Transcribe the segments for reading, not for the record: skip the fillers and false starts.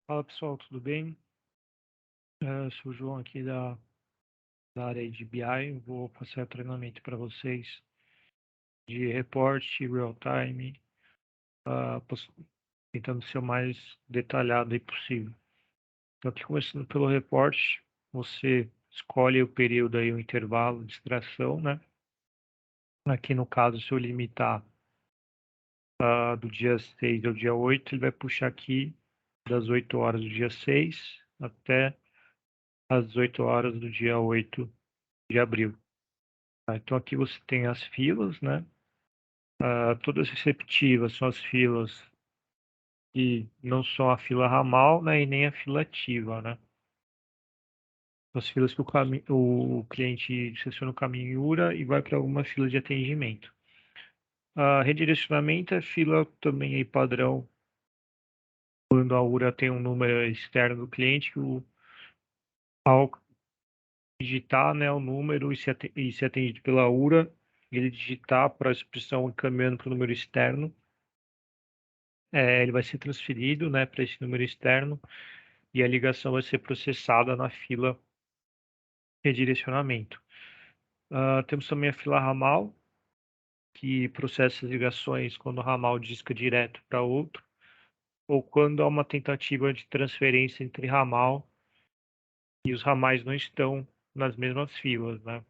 Fala pessoal, tudo bem? Sou o João aqui da área de BI. Vou passar treinamento para vocês de reporte, real time, ah, poss- tentando ser o mais detalhado aí possível. Então, aqui começando pelo reporte, você escolhe o período aí, o intervalo de extração, né? Aqui no caso, se eu limitar do dia 6 ao dia 8, ele vai puxar aqui das 8 horas do dia 6 até as 8 horas do dia 8 de abril. Então aqui você tem as filas, né? Todas receptivas são as filas que não são a fila ramal, né? E nem a fila ativa, né? As filas que o cliente seleciona o caminho em URA e vai para alguma fila de atendimento. Redirecionamento é fila também aí padrão, quando a URA tem um número externo do cliente, ao digitar, né, o número e ser atendido pela URA, ele digitar para a expressão encaminhando para o número externo, ele vai ser transferido, né, para esse número externo e a ligação vai ser processada na fila redirecionamento. Temos também a fila ramal, que processa as ligações quando o ramal disca direto para outro, ou quando há uma tentativa de transferência entre ramal e os ramais não estão nas mesmas filas, né?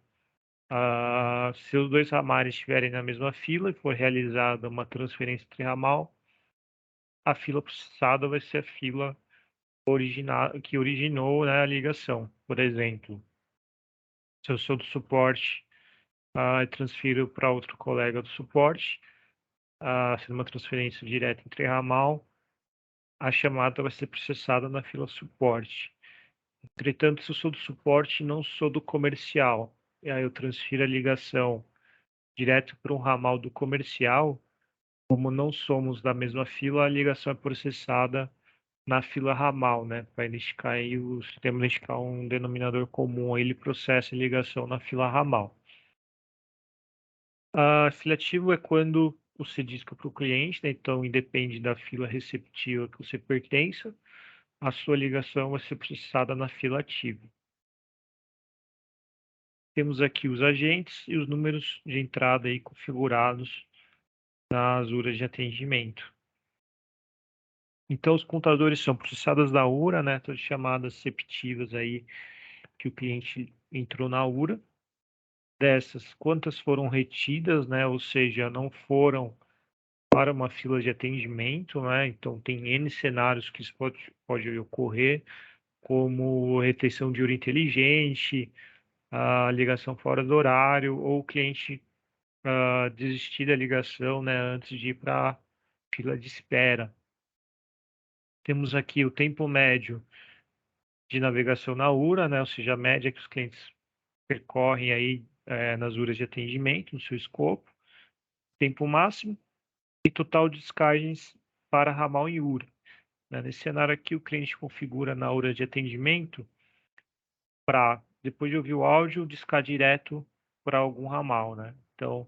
Se os dois ramais estiverem na mesma fila e for realizada uma transferência entre ramal, a fila processada vai ser a fila que originou, né, a ligação. Por exemplo, se eu sou do suporte, e transfiro para outro colega do suporte, sendo uma transferência direta entre ramal, a chamada vai ser processada na fila suporte. Entretanto, se eu sou do suporte e não sou do comercial, e aí eu transfiro a ligação direto para um ramal do comercial, como não somos da mesma fila, a ligação é processada na fila ramal, né? Para identificar aí o sistema identificar um denominador comum, aí ele processa a ligação na fila ramal. Afiliativo é quando você disca para o cliente, né? Então independe da fila receptiva que você pertença, a sua ligação vai ser processada na fila ativa. Temos aqui os agentes e os números de entrada aí configurados nas URAs de atendimento. Então os contadores são processadas da URA, né? Todas chamadas receptivas aí que o cliente entrou na URA. Dessas, quantas foram retidas, né? Ou seja, não foram para uma fila de atendimento, né? Então, tem N cenários que isso pode ocorrer, como retenção de URA inteligente, a ligação fora do horário, ou o cliente desistir da ligação, né, antes de ir para a fila de espera. Temos aqui o tempo médio de navegação na URA, né? Ou seja, a média que os clientes percorrem aí nas URAs de atendimento, no seu escopo, tempo máximo e total de descargas para ramal em URA, né? Nesse cenário aqui, o cliente configura na URA de atendimento para, depois de ouvir o áudio, discar direto para algum ramal, né? Então,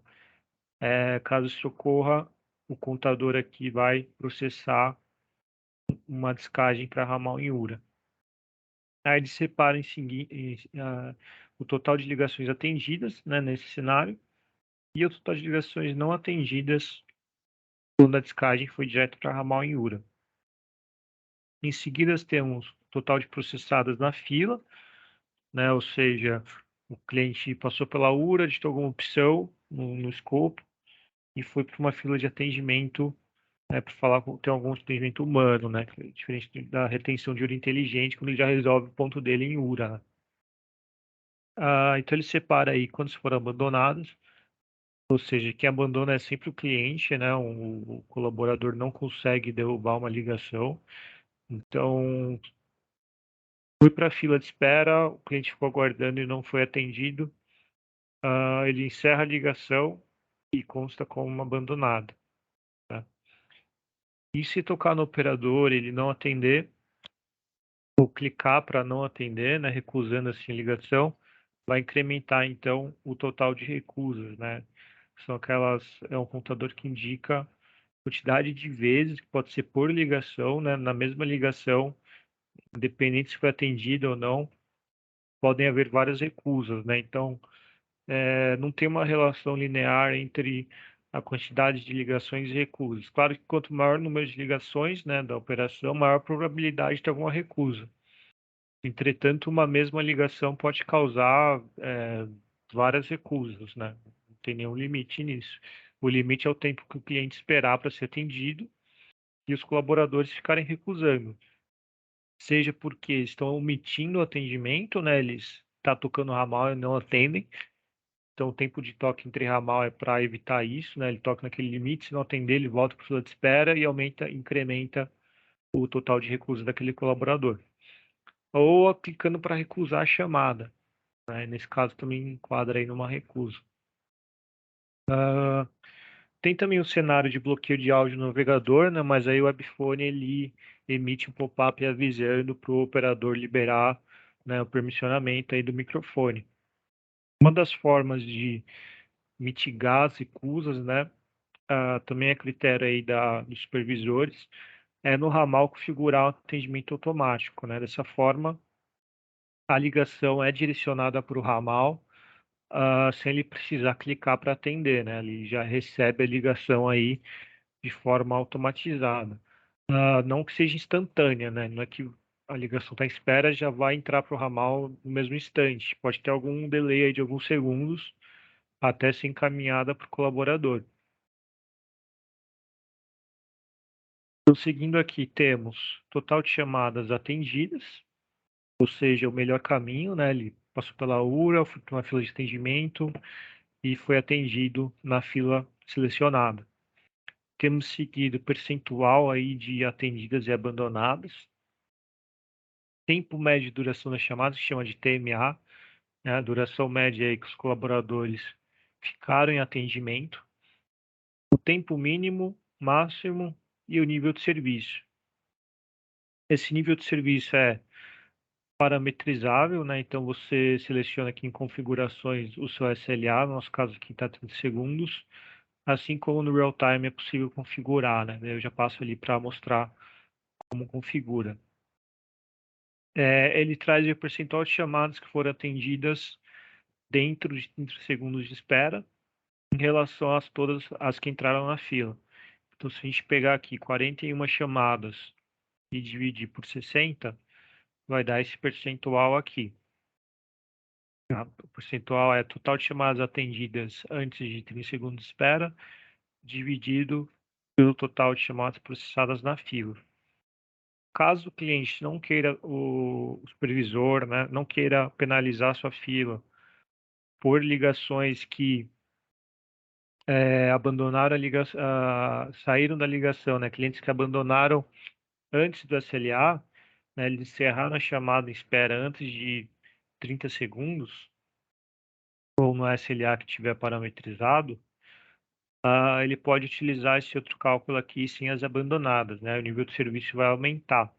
caso isso ocorra, o contador aqui vai processar uma descagem para ramal em URA. Aí ele separa o total de ligações atendidas, né, nesse cenário, e o total de ligações não atendidas quando a descagem foi direto para ramal em URA. Em seguida, temos o total de processadas na fila, né? Ou seja, o cliente passou pela URA, digitou alguma opção no escopo e foi para uma fila de atendimento, né, para falar com ter algum atendimento humano, né? Diferente da retenção de URA inteligente, quando ele já resolve o ponto dele em URA, né? Então ele separa aí quando foram abandonadas, ou seja, quem abandona é sempre o cliente, né? O colaborador não consegue derrubar uma ligação. Então, fui para a fila de espera, o cliente ficou aguardando e não foi atendido. Ele encerra a ligação e consta como abandonado, tá? E se tocar no operador ele não atender, ou clicar para não atender, né, recusando assim a ligação, vai incrementar então o total de recusas, né? São aquelas, é um contador que indica a quantidade de vezes que pode ser por ligação, né, na mesma ligação independente se foi atendido ou não, podem haver várias recusas, né? Então, não tem uma relação linear entre a quantidade de ligações e recusas. Claro que quanto maior o número de ligações, né, da operação, maior a probabilidade de ter alguma recusa. Entretanto, uma mesma ligação pode causar várias recusas, né? Não tem nenhum limite nisso. O limite é o tempo que o cliente esperar para ser atendido e os colaboradores ficarem recusando. Seja porque estão omitindo o atendimento, né? Eles estão tocando ramal e não atendem. Então, o tempo de toque entre ramal é para evitar isso, né? Ele toca naquele limite, se não atender, ele volta para a fila de espera e incrementa o total de recusa daquele colaborador. Ou clicando para recusar a chamada, né? Nesse caso, também enquadra aí numa recusa. Tem também o cenário de bloqueio de áudio no navegador, né? Mas aí o webphone ele emite um pop-up avisando para o operador liberar, né, o permissionamento aí do microfone. Uma das formas de mitigar as recusas, né? Também é critério aí dos supervisores, é no ramal configurar o atendimento automático, né? Dessa forma, a ligação é direcionada para o ramal, sem ele precisar clicar para atender, né? Ele já recebe a ligação aí de forma automatizada. Não que seja instantânea, né? Não é que a ligação está em espera já vai entrar para o ramal no mesmo instante. Pode ter algum delay aí de alguns segundos até ser encaminhada para o colaborador. Então, seguindo aqui, temos total de chamadas atendidas, ou seja, o melhor caminho, né? Ele passou pela URA, foi para uma fila de atendimento e foi atendido na fila selecionada. Temos seguido percentual aí de atendidas e abandonadas, tempo médio de duração das chamadas, que chama de TMA, né? A duração média aí que os colaboradores ficaram em atendimento, o tempo mínimo, máximo e o nível de serviço. Esse nível de serviço é parametrizável, né? Então você seleciona aqui em configurações o seu SLA, no nosso caso aqui está 30 segundos, assim como no real time é possível configurar, né? Eu já passo ali para mostrar como configura. Ele traz o percentual de chamadas que foram atendidas dentro de 30 segundos de espera em relação a todas as que entraram na fila. Então, se a gente pegar aqui 41 chamadas e dividir por 60, vai dar esse percentual aqui. O percentual é total de chamadas atendidas antes de 30 segundos de espera, dividido pelo total de chamadas processadas na fila. Caso o cliente não queira, o supervisor, né, não queira penalizar a sua fila por ligações que abandonaram a ligação, saíram da ligação, né, clientes que abandonaram antes do SLA, né, eles encerraram a chamada em espera antes de 30 segundos, ou no SLA que tiver parametrizado, ele pode utilizar esse outro cálculo aqui sem as abandonadas, né? O nível de serviço vai aumentar.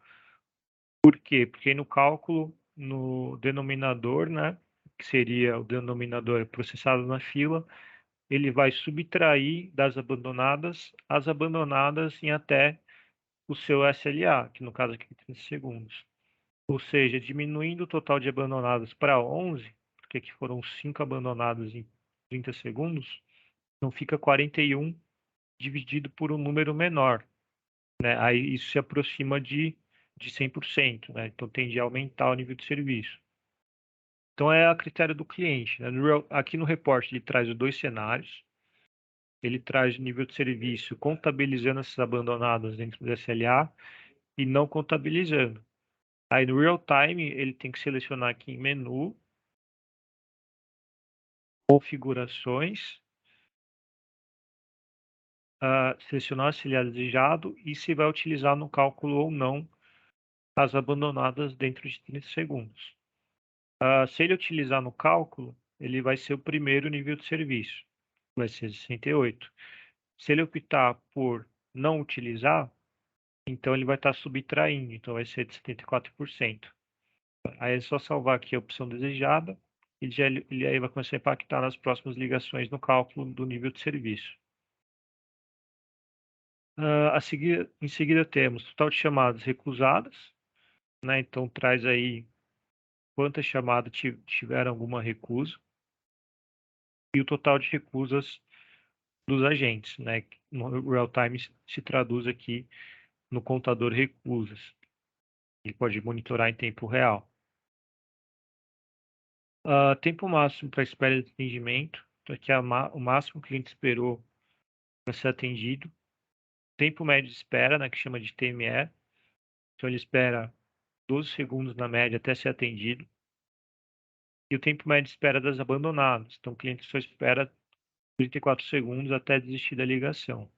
Por quê? Porque no cálculo, no denominador, né, que seria o denominador processado na fila, ele vai subtrair das abandonadas as abandonadas em até o seu SLA, que no caso aqui é 30 segundos. Ou seja, diminuindo o total de abandonadas para 11, porque aqui foram 5 abandonadas em 30 segundos, então fica 41 dividido por um número menor, né? Aí isso se aproxima de 100%, né? Então tende a aumentar o nível de serviço. Então é a critério do cliente, né? Aqui no reporte ele traz os dois cenários, ele traz o nível de serviço contabilizando essas abandonadas dentro do SLA e não contabilizando. Aí no real time ele tem que selecionar aqui em menu, configurações, selecionar se ele é desejado e se vai utilizar no cálculo ou não as abandonadas dentro de 30 segundos. Se ele utilizar no cálculo, ele vai ser o primeiro nível de serviço, vai ser 68. Se ele optar por não utilizar, então ele vai estar subtraindo, então vai ser de 74%. Aí é só salvar aqui a opção desejada e ele aí vai começar a impactar nas próximas ligações no cálculo do nível de serviço. Em seguida temos total de chamadas recusadas, né? Então traz aí quantas chamadas tiveram alguma recusa e o total de recusas dos agentes, né? No real time se traduz aqui no contador recusas. Ele pode monitorar em tempo real. Tempo máximo para espera de atendimento. Então aqui é o máximo que o cliente esperou para ser atendido. Tempo médio de espera, né, que chama de TME. Então ele espera 12 segundos na média até ser atendido. E o tempo médio de espera das abandonadas. Então o cliente só espera 34 segundos até desistir da ligação.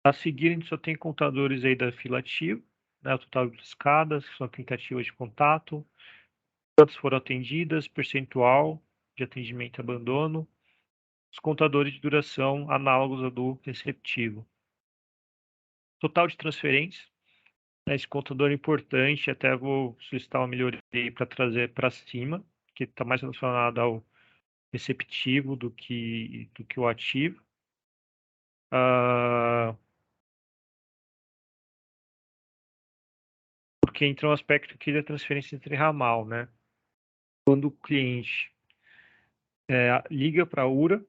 A seguir, a gente só tem contadores aí da fila ativa, né, o total de escadas, que são tentativas de contato, quantas foram atendidas, percentual de atendimento e abandono, os contadores de duração análogos ao do receptivo. Total de transferências, né, esse contador é importante, até vou solicitar uma melhoria para trazer para cima, que está mais relacionado ao receptivo do que o ativo. Porque entra um aspecto aqui da transferência entre ramal, né? Quando o cliente liga para a URA,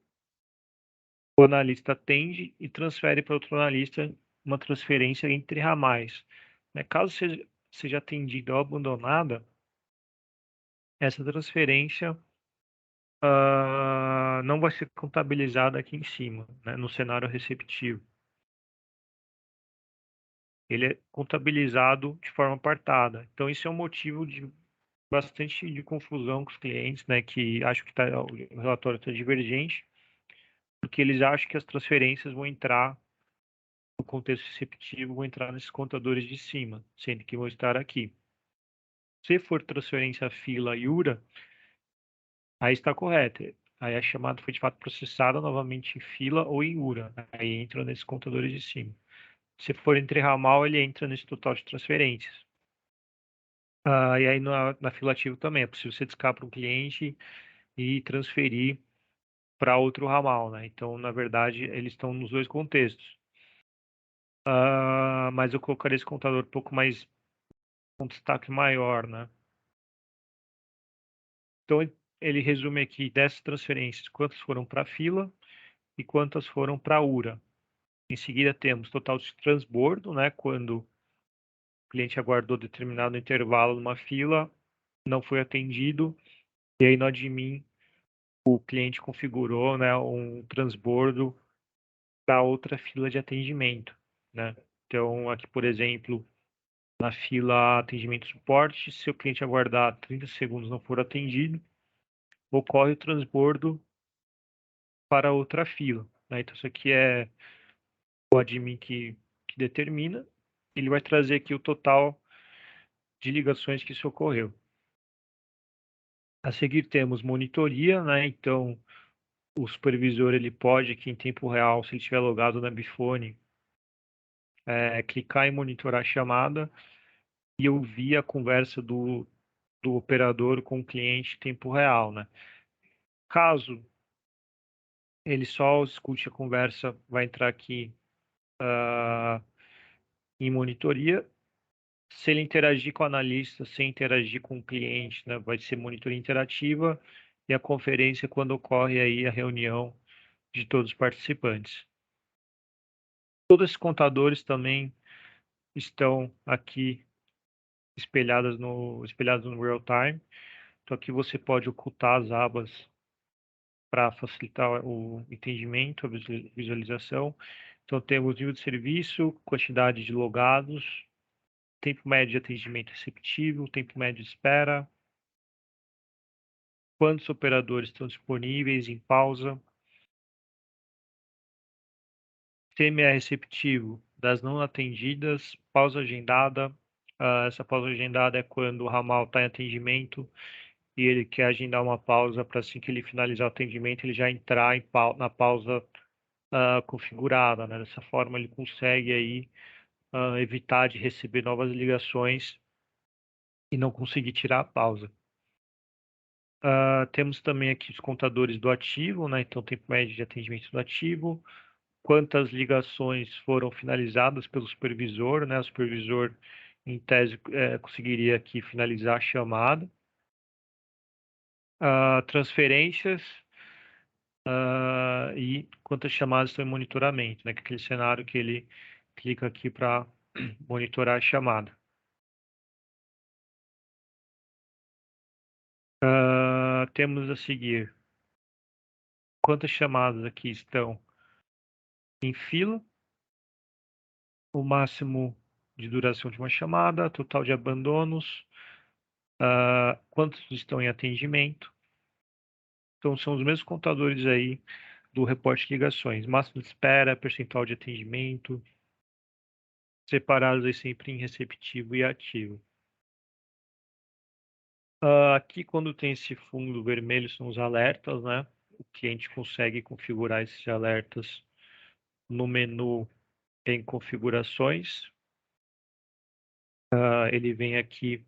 o analista atende e transfere para outro analista uma transferência entre ramais, né? Caso seja atendida ou abandonada, essa transferência não vai ser contabilizada aqui em cima, né, no cenário receptivo. Ele é contabilizado de forma apartada. Então, isso é um motivo de bastante de confusão com os clientes, né, que acho que o relatório está divergente, porque eles acham que as transferências vão entrar no contexto receptivo, vão entrar nesses contadores de cima, sendo que vão estar aqui. Se for transferência fila e URA, aí está correto. Aí a chamada foi de fato processada novamente em fila ou em URA. Aí entra nesses contadores de cima. Se for entre ramal, ele entra nesse total de transferências. E aí na fila ativa também é possível você discar para um cliente e transferir para outro ramal, né? Então, na verdade, eles estão nos dois contextos. Mas eu colocaria esse contador um pouco mais com destaque maior, né? Então, ele resume aqui 10 transferências, quantas foram para a fila e quantas foram para a URA. Em seguida, temos total de transbordo, né? Quando o cliente aguardou determinado intervalo numa fila, não foi atendido, e aí no admin o cliente configurou, né, um transbordo para outra fila de atendimento, né? Então, aqui, por exemplo, na fila atendimento suporte, se o cliente aguardar 30 segundos não for atendido, ocorre o transbordo para outra fila, né? Então, isso aqui é o admin que determina. Ele vai trazer aqui o total de ligações que isso ocorreu. A seguir temos monitoria, né? Então, o supervisor ele pode aqui em tempo real, se ele estiver logado na Bifone, clicar em monitorar a chamada e ouvir a conversa do operador com o cliente em tempo real, né? Caso ele só escute a conversa, vai entrar aqui em monitoria. Se ele interagir com o analista sem interagir com o cliente, né, vai ser monitoria interativa e a conferência quando ocorre aí a reunião de todos os participantes. Todos esses contadores também estão aqui espelhados no real time. Então aqui você pode ocultar as abas para facilitar o entendimento, a visualização. Então temos nível de serviço, quantidade de logados, tempo médio de atendimento receptivo, tempo médio de espera, quantos operadores estão disponíveis em pausa, TME receptivo das não atendidas, pausa agendada. Essa pausa agendada é quando o ramal está em atendimento e ele quer agendar uma pausa para assim que ele finalizar o atendimento, ele já entrar na pausa configurada, né? Dessa forma ele consegue aí evitar de receber novas ligações e não conseguir tirar a pausa. Temos também aqui os contadores do ativo, né? Então, tempo médio de atendimento do ativo, quantas ligações foram finalizadas pelo supervisor, né? O supervisor em tese, conseguiria aqui finalizar a chamada. Transferências e quantas chamadas estão em monitoramento, né? Que é aquele cenário que ele clica aqui para monitorar a chamada. Temos a seguir quantas chamadas aqui estão em fila, o máximo de duração de uma chamada, total de abandonos, quantos estão em atendimento. Então, são os mesmos contadores aí do reporte de ligações. Máximo de espera, percentual de atendimento, separados aí sempre em receptivo e ativo. Aqui, quando tem esse fundo vermelho, são os alertas, né? O cliente consegue configurar esses alertas no menu em configurações. Ele vem aqui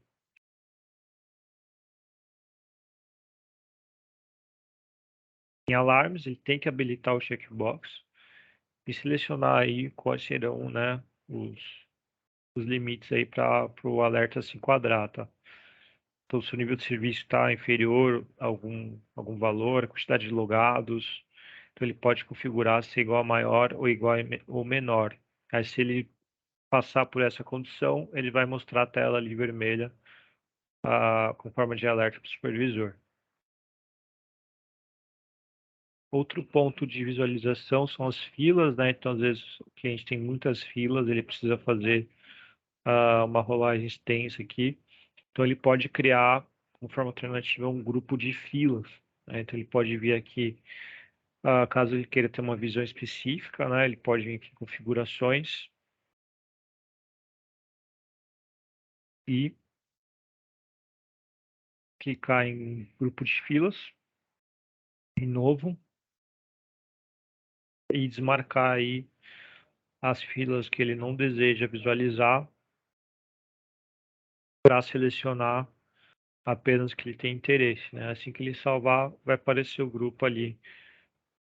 em alarmes, ele tem que habilitar o checkbox e selecionar aí quais serão, né, os limites aí para o alerta se enquadrar, tá? Então, se o nível de serviço está inferior a algum valor, a quantidade de logados, então ele pode configurar se é igual a maior ou igual ou menor. Aí, se ele passar por essa condição, ele vai mostrar a tela ali vermelha com forma de alerta para o supervisor. Outro ponto de visualização são as filas, né? Então, às vezes, o cliente tem muitas filas, ele precisa fazer uma rolagem extensa aqui. Então, ele pode criar, como forma alternativa, um grupo de filas, né? Então, ele pode vir aqui, caso ele queira ter uma visão específica, né? Ele pode vir aqui em configurações e clicar em grupo de filas, em novo, e desmarcar aí as filas que ele não deseja visualizar para selecionar apenas que ele tem interesse, né? Assim que ele salvar, vai aparecer o grupo ali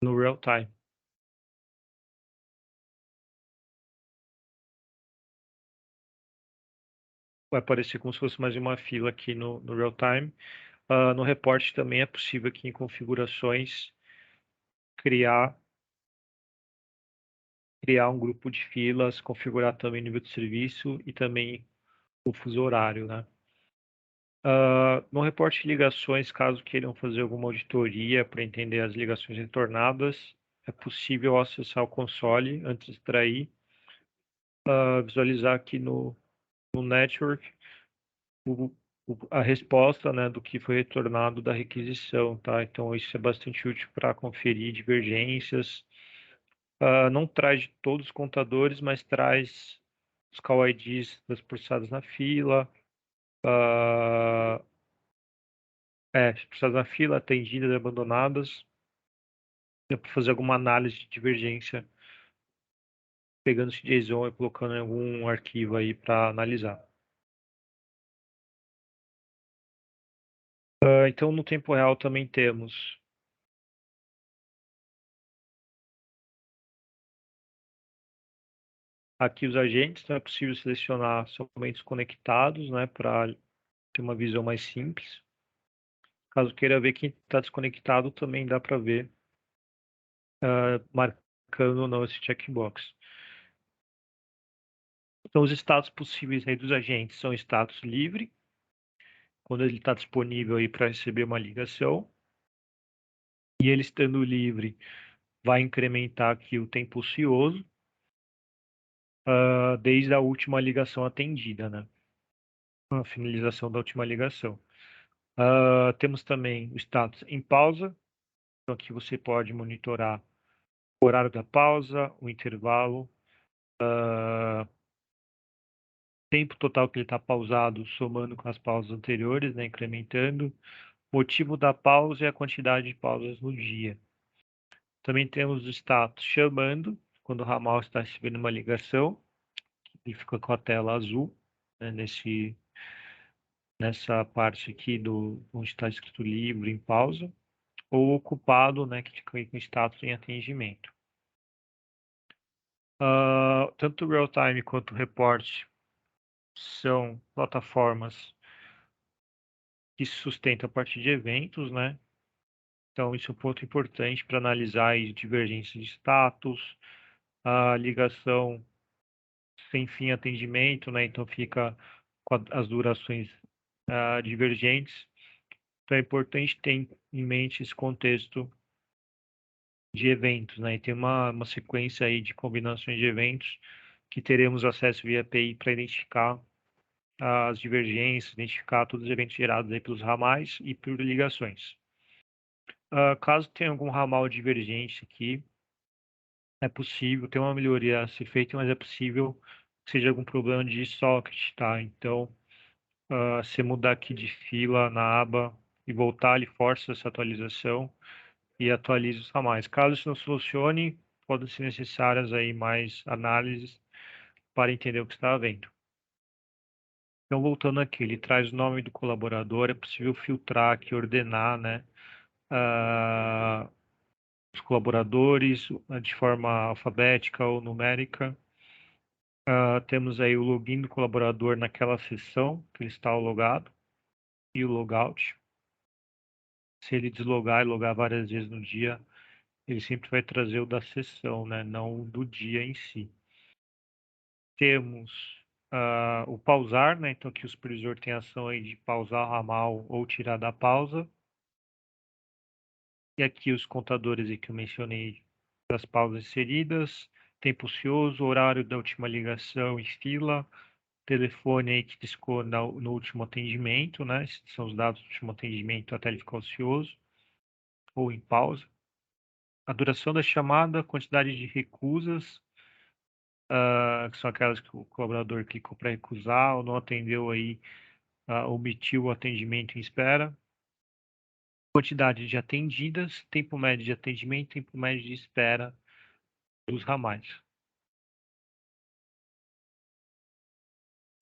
no real time. Vai aparecer como se fosse mais uma fila aqui no real time. No reporte também é possível aqui em configurações criar um grupo de filas, configurar também o nível de serviço e também o fuso horário, né? No reporte de ligações, caso queiram fazer alguma auditoria para entender as ligações retornadas, é possível acessar o console antes de extrair, visualizar aqui no network a resposta, né, do que foi retornado da requisição, tá? Então, isso é bastante útil para conferir divergências. Não traz de todos os contadores, mas traz os call IDs das processadas na fila, processadas na fila, atendidas e abandonadas. Dá para fazer alguma análise de divergência pegando esse JSON e colocando em algum arquivo aí para analisar. Então, no tempo real também temos aqui os agentes, então é possível selecionar somente os conectados, né, para ter uma visão mais simples. Caso queira ver quem está desconectado, também dá para ver, marcando ou não esse checkbox. Então, os status possíveis aí dos agentes são status livre, quando ele está disponível aí para receber uma ligação, e ele estando livre, vai incrementar aqui o tempo ocioso, desde a última ligação atendida, né? A finalização da última ligação. Temos também o status em pausa, então aqui você pode monitorar o horário da pausa, o intervalo, tempo total que ele está pausado, somando com as pausas anteriores, né, incrementando, motivo da pausa e a quantidade de pausas no dia. Também temos o status chamando, quando o ramal está recebendo uma ligação, ele fica com a tela azul, né, nessa parte aqui onde está escrito livre em pausa, ou ocupado, né, que fica com status em atendimento. Tanto o real time quanto o report são plataformas que se sustentam a partir de eventos, né? Então, isso é um ponto importante para analisar aí divergência de status, a ligação sem fim atendimento, né? Então, fica com as durações divergentes. Então, é importante ter em mente esse contexto de eventos, né? E tem uma sequência aí de combinações de eventos que teremos acesso via API para identificar as divergências, identificar todos os eventos gerados aí pelos ramais e por ligações. Caso tenha algum ramal divergente aqui, é possível ter uma melhoria a ser feita, mas é possível que seja algum problema de socket, tá? Então, se mudar aqui de fila na aba e voltar, ele força essa atualização e atualiza os ramais. Caso isso não solucione, podem ser necessárias aí mais análises para entender o que está havendo. Então, voltando aqui, ele traz o nome do colaborador, é possível filtrar aqui, ordenar, né, os colaboradores de forma alfabética ou numérica. Temos aí o login do colaborador naquela sessão que ele está logado e o logout. Se ele deslogar e logar várias vezes no dia, ele sempre vai trazer o da sessão, né, não o do dia em si. Temos o pausar, né? Então, que o supervisor tem a ação aí de pausar o ramal ou tirar da pausa. E aqui os contadores aí que eu mencionei das pausas inseridas, tempo ocioso, horário da última ligação em fila, telefone aí que discou no último atendimento, né? Esses são os dados do último atendimento até ele ficar ocioso ou em pausa. A duração da chamada, quantidade de recusas, que são aquelas que o colaborador clicou para recusar ou não atendeu aí, omitiu o atendimento em espera. Quantidade de atendidas, tempo médio de atendimento, tempo médio de espera dos ramais.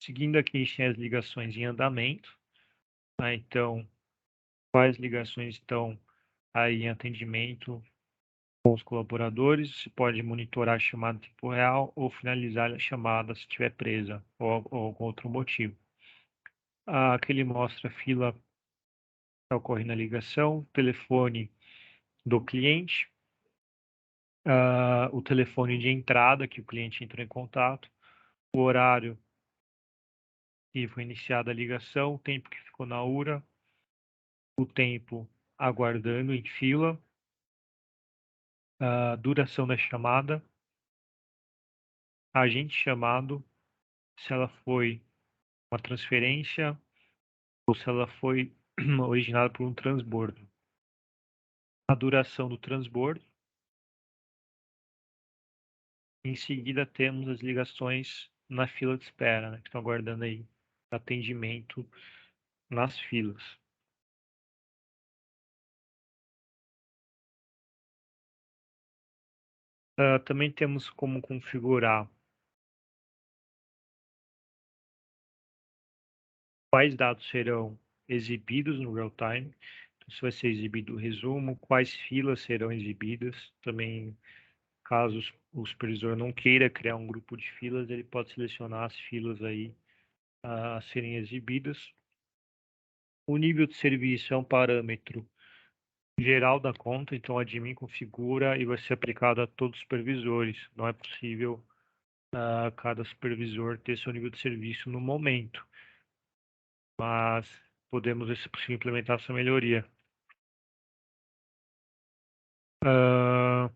Seguindo aqui, a gente tem as ligações em andamento, né? Então, quais ligações estão aí em atendimento com os colaboradores? Você pode monitorar a chamada em tempo real ou finalizar a chamada se estiver presa ou com outro motivo. Aqui ele mostra a fila que está ocorrendo a ligação, telefone do cliente, o telefone de entrada que o cliente entrou em contato, o horário que foi iniciada a ligação, o tempo que ficou na URA, o tempo aguardando em fila, a duração da chamada, agente chamado, se ela foi uma transferência ou se ela foi originada por um transbordo. A duração do transbordo. Em seguida, temos as ligações na fila de espera, né, que estão aguardando aí atendimento nas filas. Também temos como configurar quais dados serão exibidos no real time. Então, se vai ser exibido o resumo, quais filas serão exibidas. Também, caso o supervisor não queira criar um grupo de filas, ele pode selecionar as filas aí a serem exibidas. O nível de serviço é um parâmetro geral da conta, então o admin configura e vai ser aplicado a todos os supervisores. Não é possível cada supervisor ter seu nível de serviço no momento, mas podemos ver se é possível implementar essa melhoria. Uh,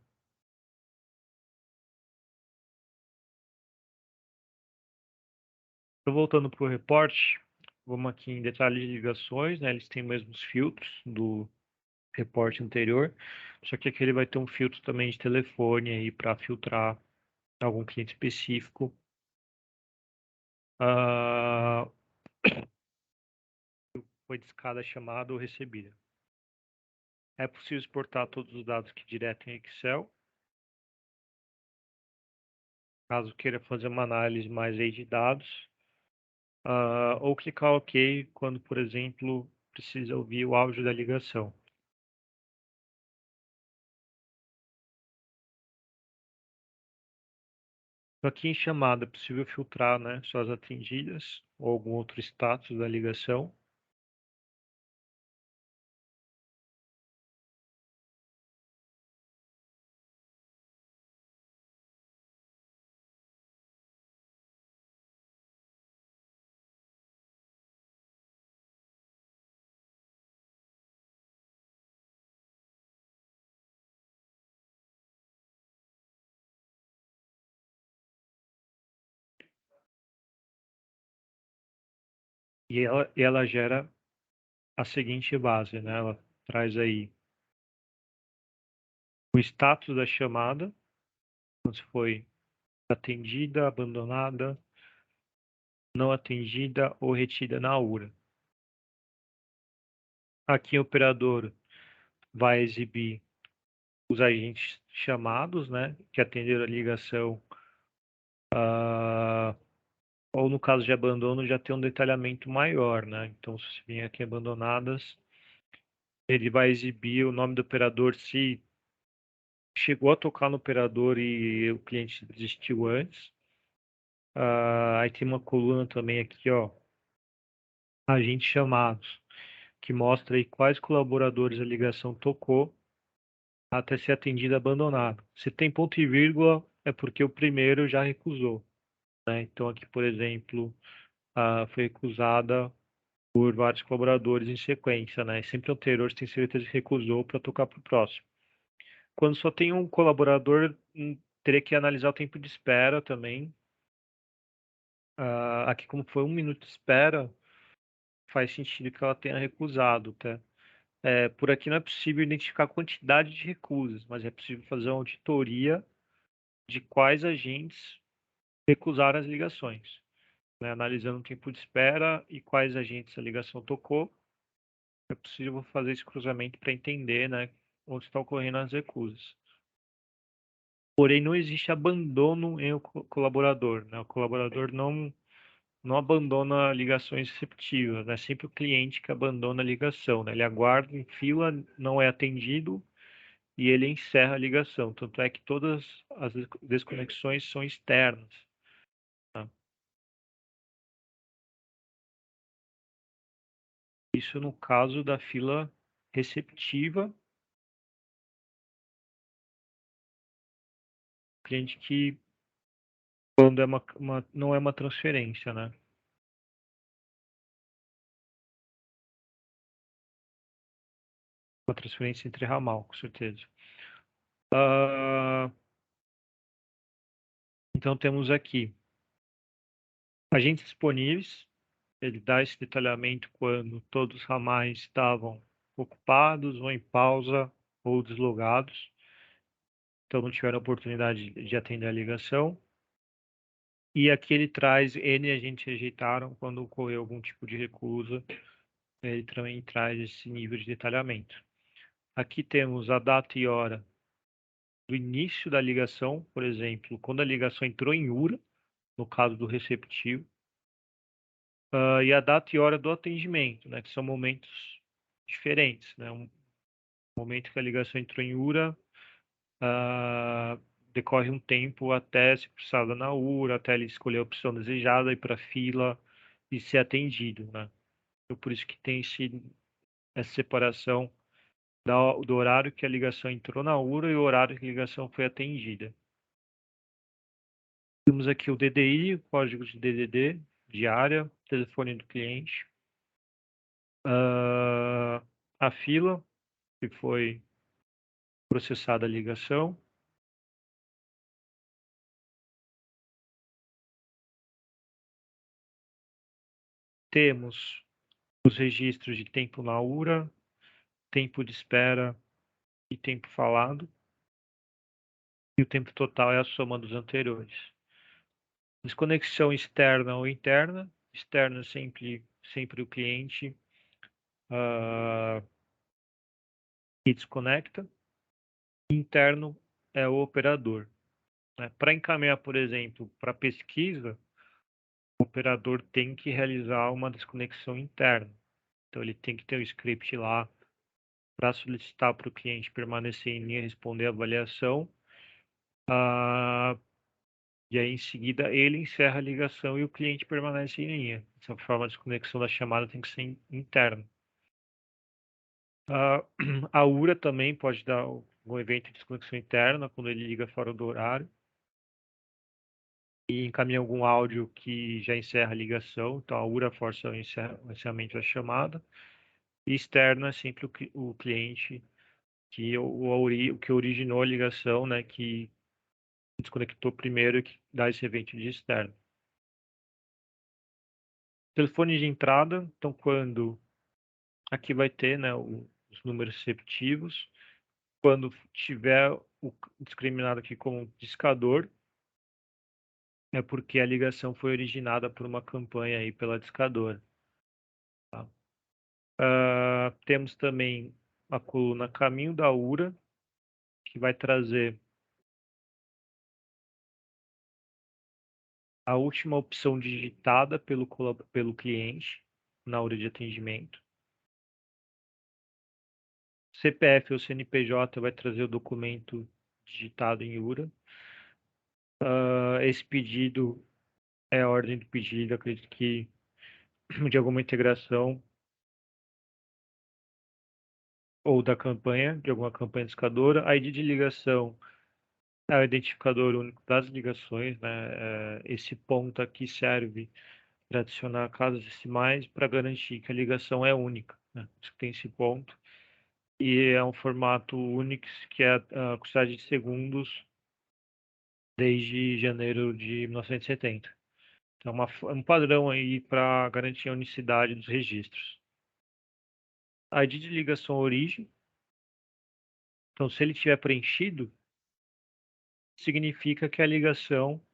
Voltando para o reporte, vamos aqui em detalhes de ligações, né? Eles têm os mesmos filtros do reporte anterior, só que aqui ele vai ter um filtro também de telefone aí para filtrar algum cliente específico. Foi discada a chamada ou recebida. É possível exportar todos os dados aqui direto em Excel. Caso queira fazer uma análise mais aí de dados, ou clicar OK quando, por exemplo, precisa ouvir o áudio da ligação. Aqui em chamada é possível filtrar, né, só as atendidas ou algum outro status da ligação. E ela gera a seguinte base, né? Ela traz aí o status da chamada, então, se foi atendida, abandonada, não atendida ou retida na URA. Aqui o operador vai exibir os agentes chamados, né, que atenderam a ligação, ou no caso de abandono já tem um detalhamento maior, né? Então, se vier aqui abandonadas, ele vai exibir o nome do operador se chegou a tocar no operador e o cliente desistiu antes. Aí tem uma coluna também aqui, ó, agentes chamados, que mostra aí quais colaboradores a ligação tocou até ser atendida abandonado. Se tem ponto e vírgula, é porque o primeiro já recusou, né? Então aqui, por exemplo, foi recusada por vários colaboradores em sequência, né? Sempre o anterior tem certeza que recusou para tocar para o próximo. Quando só tem um colaborador, teria que analisar o tempo de espera também. Aqui, como foi 1 minuto de espera, faz sentido que ela tenha recusado, tá? Por aqui não é possível identificar a quantidade de recusas, mas é possível fazer uma auditoria de quais agentes recusaram as ligações, né? Analisando o tempo de espera e quais agentes a ligação tocou, é possível fazer esse cruzamento para entender, né, onde estão ocorrendo as recusas. Porém, não existe abandono em o colaborador, né? O colaborador não abandona ligações receptivas, né? É sempre o cliente que abandona a ligação, né? Ele aguarda em fila, não é atendido e ele encerra a ligação. Tanto é que todas as desconexões são externas, tá? Isso no caso da fila receptiva, cliente que quando não é uma transferência, né? Uma transferência entre ramal, com certeza. Ah, então temos aqui agentes disponíveis. Ele dá esse detalhamento quando todos os ramais estavam ocupados ou em pausa ou deslogados, então não tiveram oportunidade de atender a ligação. E aqui ele traz N agentes rejeitaram quando ocorreu algum tipo de recusa. Ele também traz esse nível de detalhamento. Aqui temos a data e hora do início da ligação, por exemplo, quando a ligação entrou em URA, no caso do receptivo, e a data e hora do atendimento, né, que são momentos diferentes, né? Um momento que a ligação entrou em URA, decorre um tempo até ser processada na URA, até ele escolher a opção desejada, ir para a fila e ser atendido, né? Então, por isso que tem essa separação do horário que a ligação entrou na URA e o horário que a ligação foi atendida. Temos aqui o DDI, o código de DDD, de área, telefone do cliente, a fila que foi processada a ligação. Temos os registros de tempo na URA, tempo de espera e tempo falado. E o tempo total é a soma dos anteriores. Desconexão externa ou interna. Externa sempre o cliente que desconecta. Interno é o operador, né? Para encaminhar, por exemplo, para pesquisa, o operador tem que realizar uma desconexão interna. Então, ele tem que ter um script lá para solicitar para o cliente permanecer em linha e responder a avaliação. E aí, em seguida, ele encerra a ligação e o cliente permanece em linha. Essa forma de desconexão da chamada tem que ser interna. A URA também pode dar um evento de desconexão interna quando ele liga fora do horário e encaminha algum áudio que já encerra a ligação. Então, a URA força o encerramento da chamada. E externa é sempre o cliente o que originou a ligação, né, que desconectou primeiro e que dá esse evento de externo. Telefone de entrada, então quando aqui vai ter, né, os números receptivos. Quando tiver o discriminado aqui como discador, é porque a ligação foi originada por uma campanha aí pela discadora. Tá? Temos também a coluna caminho da URA, que vai trazer a última opção digitada pelo cliente na hora de atendimento. CPF ou CNPJ vai trazer o documento digitado em URA. Esse pedido é a ordem do pedido, acredito que de alguma integração ou da campanha, de alguma campanha discadora. A ID de ligação é o identificador único das ligações, né? Esse ponto aqui serve para adicionar casas decimais para garantir que a ligação é única, né? Tem esse ponto. E é um formato Unix que é a quantidade de segundos desde janeiro de 1970. Então, é um padrão aí para garantir a unicidade dos registros. A ID de ligação origem. Então, se ele tiver preenchido, significa que a ligação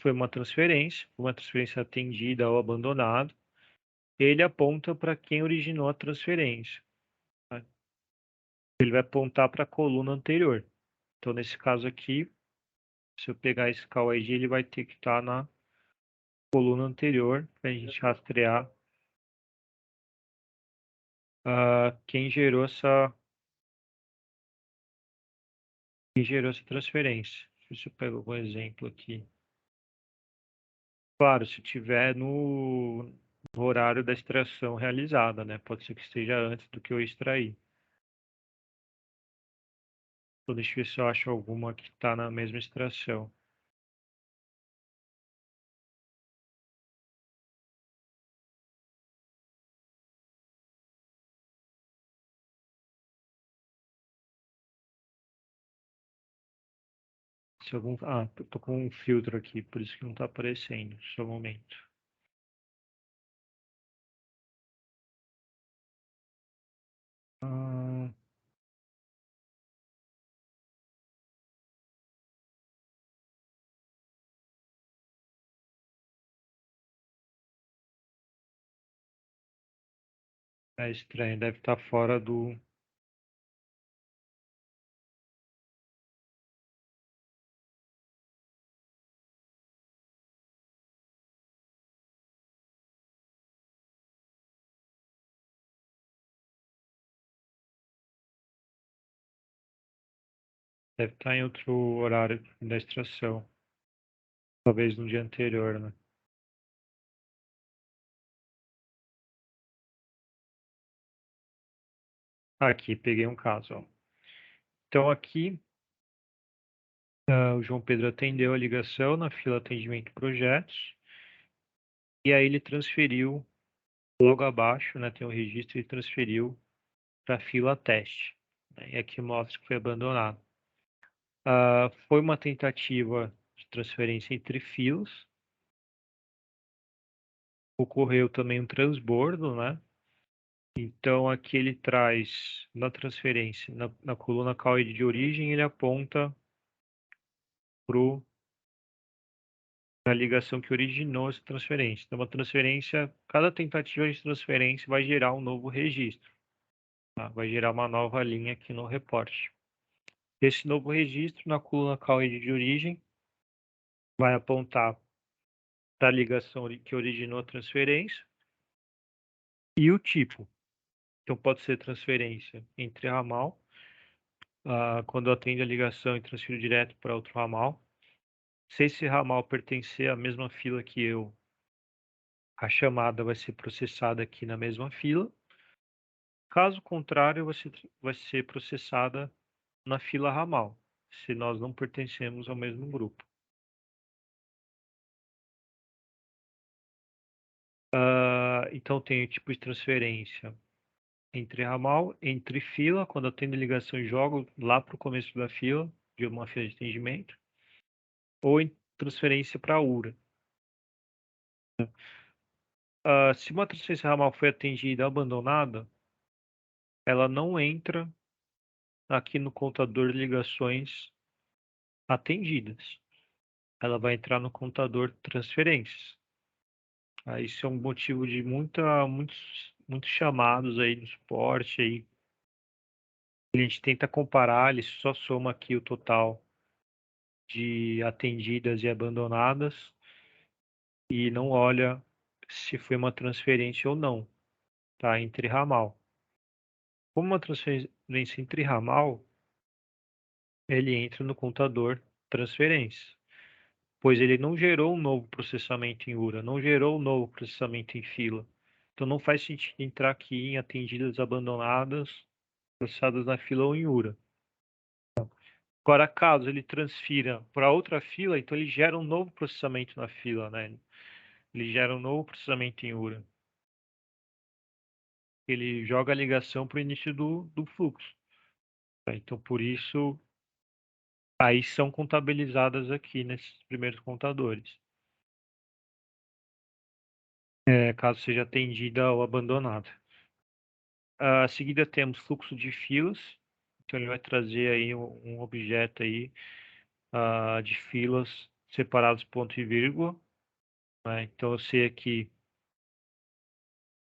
foi uma transferência atendida ou abandonada. Ele aponta para quem originou a transferência. Tá? Ele vai apontar para a coluna anterior. Então, nesse caso aqui, se eu pegar esse call ID, ele vai ter que estar na coluna anterior para a gente rastrear quem gerou essa transferência. Deixa eu ver se eu pego algum exemplo aqui. Claro, se tiver no horário da extração realizada, né? Pode ser que esteja antes do que eu extrair. Então, deixa eu ver se eu acho alguma que está na mesma extração. Tô com um filtro aqui, por isso que não está aparecendo. Só um momento. Ah, é estranho, deve estar fora do. Deve estar em outro horário da extração. Talvez no dia anterior, né? Aqui, peguei um caso, ó. Então, aqui, o João Pedro atendeu a ligação na fila atendimento projetos. E aí ele transferiu, logo abaixo, né, tem um registro, ele transferiu para a fila teste. Né, e aqui mostra que foi abandonado. Foi uma tentativa de transferência entre filas. Ocorreu também um transbordo, né? Então aqui ele traz na transferência, na coluna call ID de origem, ele aponta para a ligação que originou essa transferência. Então, uma transferência, cada tentativa de transferência vai gerar um novo registro, tá? Vai gerar uma nova linha aqui no reporte. Esse novo registro na coluna call ID de origem vai apontar para a ligação que originou a transferência e o tipo. Então, pode ser transferência entre ramal, quando atende a ligação e transfiro direto para outro ramal. Se esse ramal pertencer à mesma fila que eu, a chamada vai ser processada aqui na mesma fila. Caso contrário, vai ser processada na fila ramal, se nós não pertencemos ao mesmo grupo. Então tem tipo de transferência entre ramal, entre fila, quando eu tenho ligação e jogo lá para o começo da fila, de uma fila de atendimento, ou em transferência para a URA. Se uma transferência ramal foi atendida ou abandonada, ela não entra aqui no contador de ligações atendidas. Ela vai entrar no contador transferências. Isso é um motivo de muitos chamados aí no suporte. Aí. A gente tenta comparar, ele só soma aqui o total de atendidas e abandonadas e não olha se foi uma transferência ou não, tá? Entre ramal. Como uma transferência entre ramal, ele entra no contador transferência, pois ele não gerou um novo processamento em URA, não gerou um novo processamento em fila. Então não faz sentido entrar aqui em atendidas abandonadas, processadas na fila ou em URA. Agora, caso ele transfira para outra fila, então ele gera um novo processamento na fila, né? Ele gera um novo processamento em URA. Ele joga a ligação para o início do fluxo. Tá? Então, por isso, aí são contabilizadas aqui nesses primeiros contadores. Caso seja atendida ou abandonada. A seguida temos fluxo de filas. Então ele vai trazer aí um objeto aí de filas separados ponto e vírgula. Né? Então eu sei aqui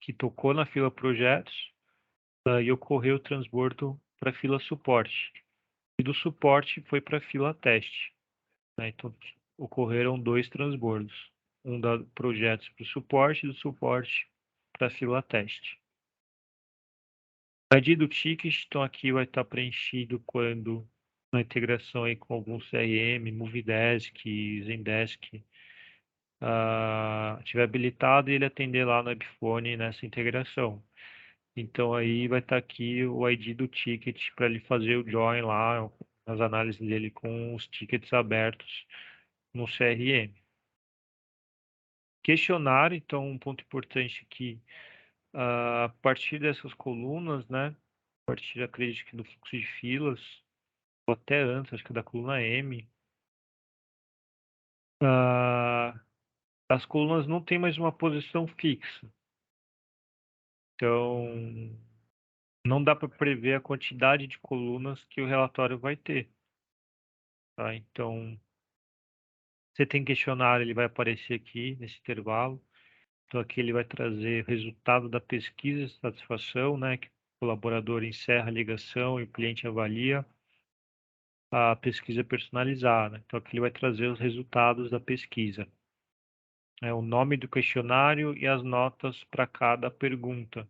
que tocou na fila projetos e ocorreu o transbordo para a fila suporte. E do suporte foi para a fila teste. Né? Então ocorreram 2 transbordos. Um da projetos para o suporte e do suporte para a fila teste. ID do ticket, então aqui vai estar preenchido quando na integração aí com algum CRM, Movidesk, Zendesk, estiver habilitado e ele atender lá no Webphone nessa integração. Então aí vai estar aqui o ID do ticket para ele fazer o join lá, as análises dele com os tickets abertos no CRM. Questionário, então um ponto importante aqui, a partir dessas colunas, né? A partir, acredito que do fluxo de filas, ou até antes, acho que da coluna M, as colunas não têm mais uma posição fixa. Então, não dá para prever a quantidade de colunas que o relatório vai ter. Tá? Então, você tem questionário, ele vai aparecer aqui nesse intervalo. Então, aqui ele vai trazer o resultado da pesquisa de satisfação, né? Que o colaborador encerra a ligação e o cliente avalia a pesquisa personalizada. Então, aqui ele vai trazer os resultados da pesquisa. O nome do questionário e as notas para cada pergunta.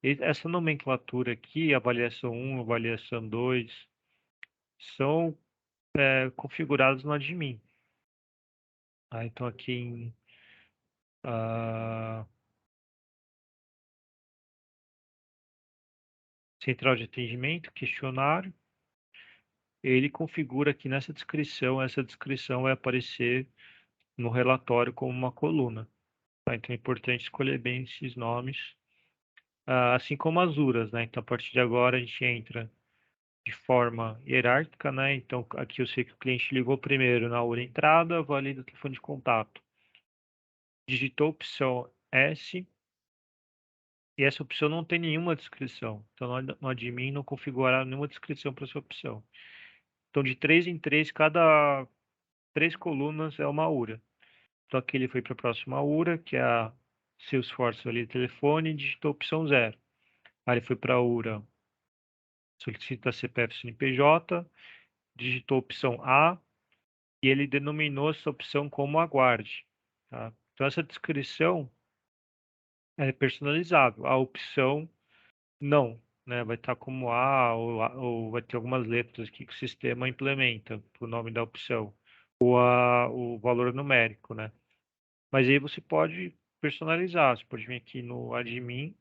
Essa nomenclatura aqui, avaliação 1, avaliação 2, são configurados no admin. Então aqui em central de atendimento, questionário, ele configura aqui nessa descrição, essa descrição vai aparecer no relatório como uma coluna. Então é importante escolher bem esses nomes, assim como as URAs, né? Então a partir de agora a gente entra de forma hierárquica, né? Então aqui eu sei que o cliente ligou primeiro na URA entrada, valida o telefone de contato. Digitou a opção S, e essa opção não tem nenhuma descrição. Então, no admin não configuraram nenhuma descrição para essa opção. Então, de 3 em 3, cada 3 colunas é uma URA. Então, aqui ele foi para a próxima URA, que é a Salesforce ali, telefone, e digitou a opção 0. Aí ele foi para a URA, solicita CPF CNPJ, digitou a opção A, e ele denominou essa opção como aguarde. Tá? Então, essa descrição é personalizável. A opção não, né? Vai estar como A ou vai ter algumas letras aqui que o sistema implementa para o nome da opção. o valor numérico, né? Mas aí você pode personalizar. Você pode vir aqui no admin,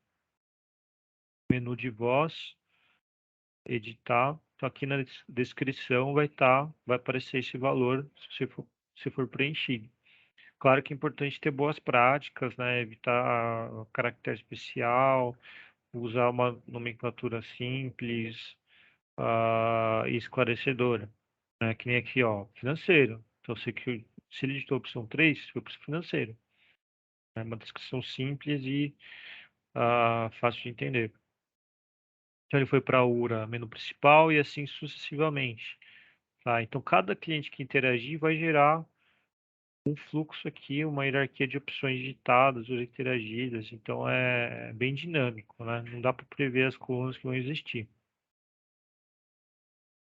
menu de voz, editar. Então aqui na descrição vai aparecer esse valor se for preenchido. Claro que é importante ter boas práticas, né? Evitar caractere especial, usar uma nomenclatura simples, e esclarecedora, né? Que nem aqui, ó, financeiro. Então, se ele digitou a opção 3, foi para o financeiro. É uma descrição simples e fácil de entender. Então, ele foi para a URA, menu principal e assim sucessivamente. Tá? Então, cada cliente que interagir vai gerar um fluxo aqui, uma hierarquia de opções digitadas ou interagidas. Então, é bem dinâmico, né? Não dá para prever as colunas que vão existir.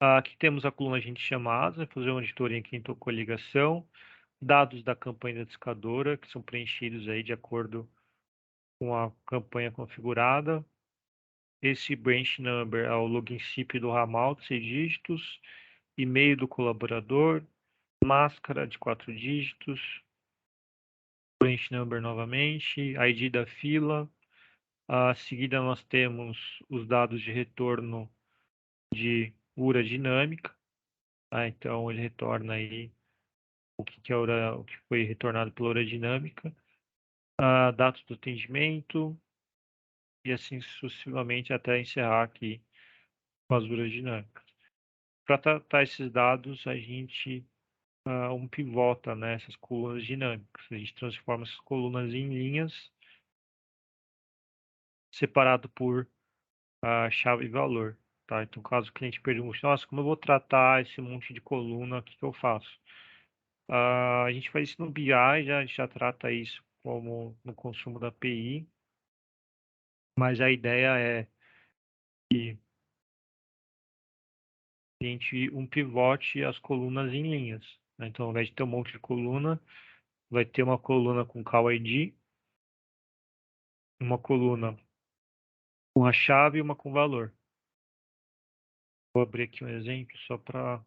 Aqui temos a coluna agente chamados, vai fazer uma editoria em quem tocou a ligação, dados da campanha da discadora, que são preenchidos aí de acordo com a campanha configurada. Esse branch number é o login CIP do ramal, de 6 dígitos, e-mail do colaborador, máscara de 4 dígitos, branch number novamente, ID da fila. A seguida nós temos os dados de retorno de URA dinâmica. Então ele retorna aí o que foi retornado pela URA dinâmica, dados do atendimento e assim sucessivamente até encerrar aqui com as URAs dinâmicas. Para tratar esses dados, a gente pivota nessas colunas dinâmicas. A gente transforma essas colunas em linhas separado por chave e valor. Tá? Então, caso o cliente pergunte, nossa, como eu vou tratar esse monte de coluna, o que eu faço? A gente faz isso no BI, a gente já trata isso como no consumo da API, mas a ideia é que a gente pivote as colunas em linhas, né? Então, ao invés de ter um monte de coluna, vai ter uma coluna com call ID, uma coluna com a chave e uma com valor. Vou abrir aqui um exemplo só para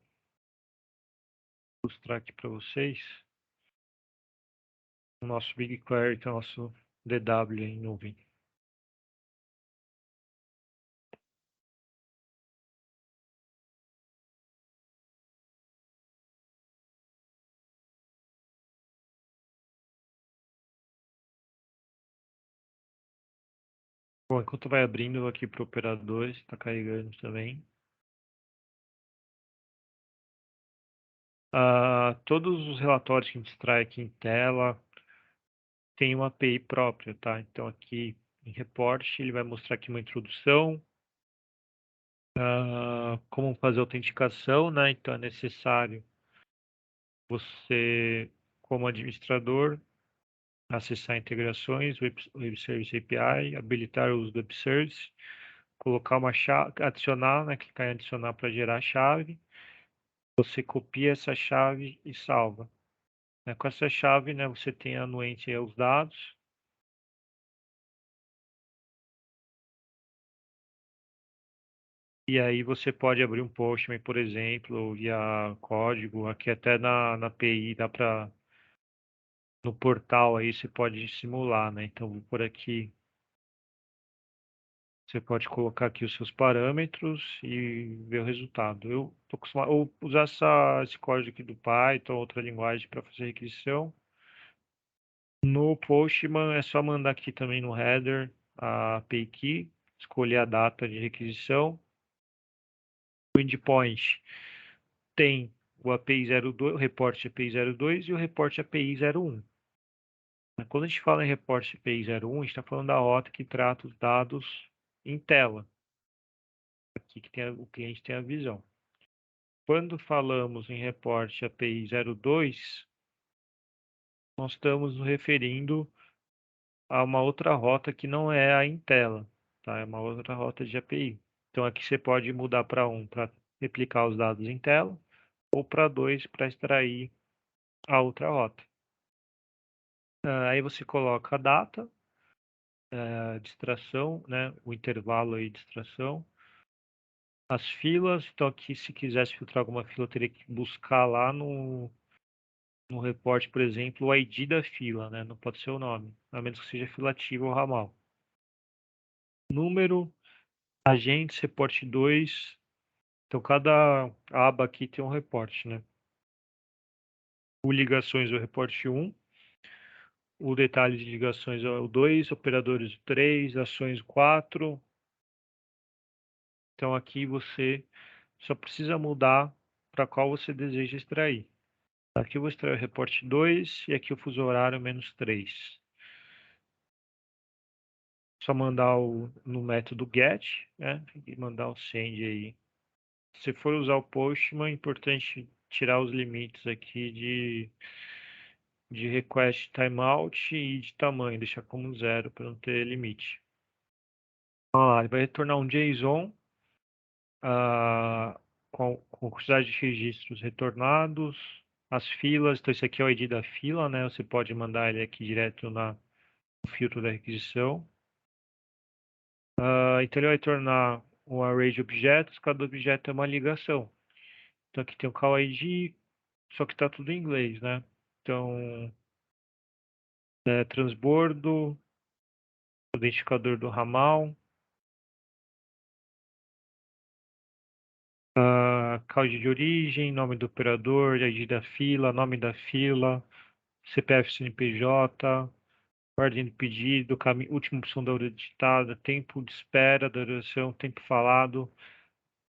ilustrar aqui para vocês. O nosso BigQuery, que é o nosso DW em nuvem. Bom, enquanto vai abrindo aqui para o operador, está carregando também. Todos os relatórios que a gente extrai aqui em tela tem uma API própria, tá? Então aqui em report ele vai mostrar aqui uma introdução, como fazer autenticação, né? Então é necessário você, como administrador, acessar integrações, Web Service API, habilitar o uso do Web Service, colocar uma chave, adicionar, né? Clicar em adicionar para gerar a chave. Você copia essa chave e salva. Com essa chave, né, você tem anuente aí os dados. E aí você pode abrir um Postman, por exemplo, via código. Aqui até na API dá para no portal aí você pode simular, né? Então vou por aqui. Você pode colocar aqui os seus parâmetros e ver o resultado. Eu estou acostumado a usar esse código aqui do Python, outra linguagem para fazer requisição. No Postman é só mandar aqui também no header a API key, escolher a data de requisição. O endpoint tem o API 02, o reporte API 02 e o reporte API 01. Quando a gente fala em reporte API 01, a gente está falando da rota que trata os dados em tela. Aqui que o cliente tem a visão. Quando falamos em reporte API 02, nós estamos nos referindo a uma outra rota que não é a em tela, tá? É uma outra rota de API. Então aqui você pode mudar para para replicar os dados em tela, ou para 2 para extrair a outra rota. Aí você coloca a data, a distração, né? O intervalo aí de distração. As filas, então aqui se quisesse filtrar alguma fila, eu teria que buscar lá no reporte, por exemplo, o ID da fila, né? Não pode ser o nome, a menos que seja filativo ou ramal. Número, agentes, reporte 2. Então, cada aba aqui tem um reporte, né? O ligações, o reporte 1. O detalhe de ligações é o 2, operadores o 3, ações o 4. Então, aqui você só precisa mudar para qual você deseja extrair. Aqui eu vou extrair o reporte 2 e aqui o fuso horário -3. Só mandar no método get, né? E mandar o send aí. Se for usar o Postman, é importante tirar os limites aqui de request timeout e de tamanho, deixar como 0 para não ter limite. Ele vai retornar um JSON com a quantidade de registros retornados, as filas. Então, esse aqui é o ID da fila, né? Você pode mandar ele aqui direto no filtro da requisição. Então, ele vai tornar um array de objetos, cada objeto é uma ligação. Então, aqui tem o call ID, só que está tudo em inglês, né? Então, transbordo, identificador do ramal, código de origem, nome do operador, ID da fila, nome da fila, CPF CNPJ, ordem de pedido, última opção da hora digitada, tempo de espera da duração, tempo falado,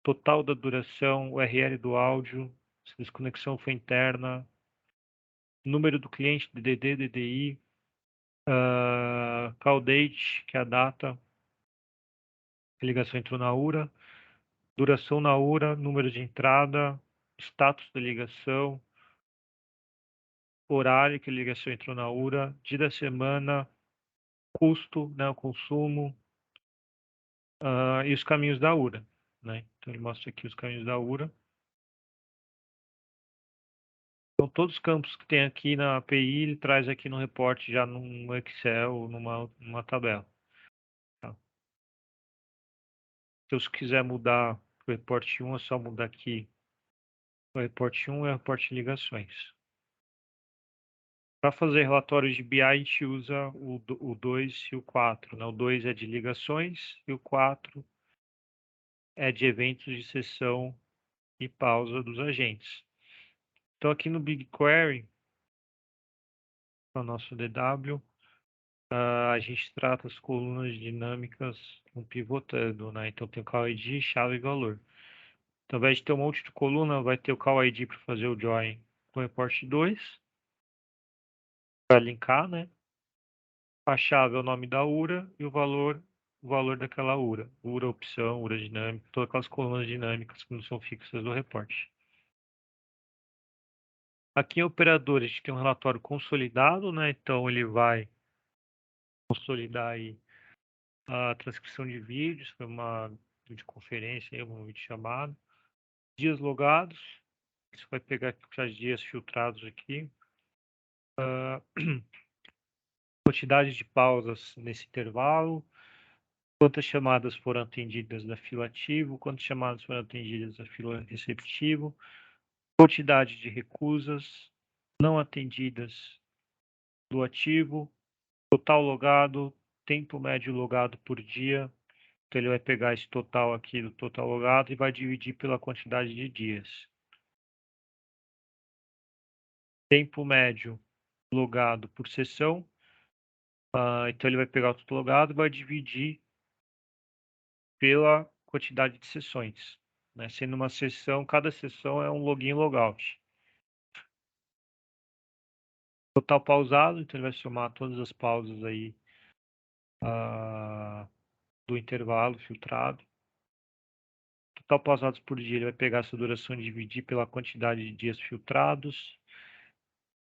total da duração, URL do áudio, se a desconexão foi interna, número do cliente, DDD, DDI, call date, que é a data, a ligação entrou na URA, duração na URA, número de entrada, status da ligação, horário que a ligação entrou na URA, dia da semana, custo, né, o consumo, e os caminhos da URA, né? Então ele mostra aqui os caminhos da URA. Então todos os campos que tem aqui na API, ele traz aqui no reporte já num Excel, numa tabela. Tá? Então se quiser mudar o reporte 1, é só mudar aqui o reporte 1 e o reporte de ligações. Para fazer relatórios de BI, a gente usa o 2 e o 4. Né? O 2 é de ligações e o 4 é de eventos de sessão e pausa dos agentes. Então, aqui no BigQuery, no nosso DW, a gente trata as colunas dinâmicas pivotando, né? Então, tem o call ID, chave e valor. Então, ao invés de ter um monte de coluna, vai ter o call ID para fazer o join com o report 2, para linkar, né? A chave é o nome da URA e o valor daquela URA. URA opção, URA dinâmica, todas aquelas colunas dinâmicas que não são fixas do reporte. Aqui em operadores, a gente tem um relatório consolidado, né? Então ele vai consolidar aí a transcrição de vídeos, foi uma videoconferência, uma videochamada. Dias logados, você vai pegar os dias filtrados aqui. Quantidade de pausas nesse intervalo. Quantas chamadas foram atendidas da fila ativo, quantas chamadas foram atendidas da fila receptivo, quantidade de recusas não atendidas do ativo, total logado, tempo médio logado por dia. Então ele vai pegar esse total aqui do total logado e vai dividir pela quantidade de dias. Tempo médio logado por sessão. Então ele vai pegar o total logado e vai dividir pela quantidade de sessões. Né? Sendo uma sessão, cada sessão é um login e logout. Total pausado, então ele vai somar todas as pausas aí do intervalo filtrado. Total pausados por dia, ele vai pegar essa duração e dividir pela quantidade de dias filtrados.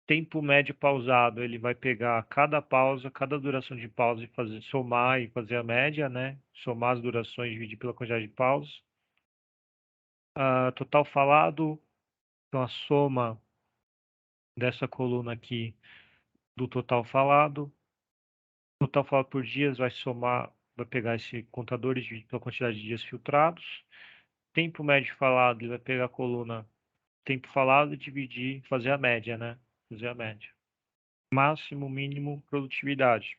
Tempo médio pausado, ele vai pegar cada pausa, cada duração de pausa e somar e fazer a média, né? Somar as durações e dividir pela quantidade de pausas. Total falado, então a soma dessa coluna aqui do total falado. Total falado por dias vai somar, vai pegar esse contador e dividir pela quantidade de dias filtrados. Tempo médio falado, ele vai pegar a coluna tempo falado e dividir, fazer a média, né? fazer a média. Máximo, mínimo, produtividade.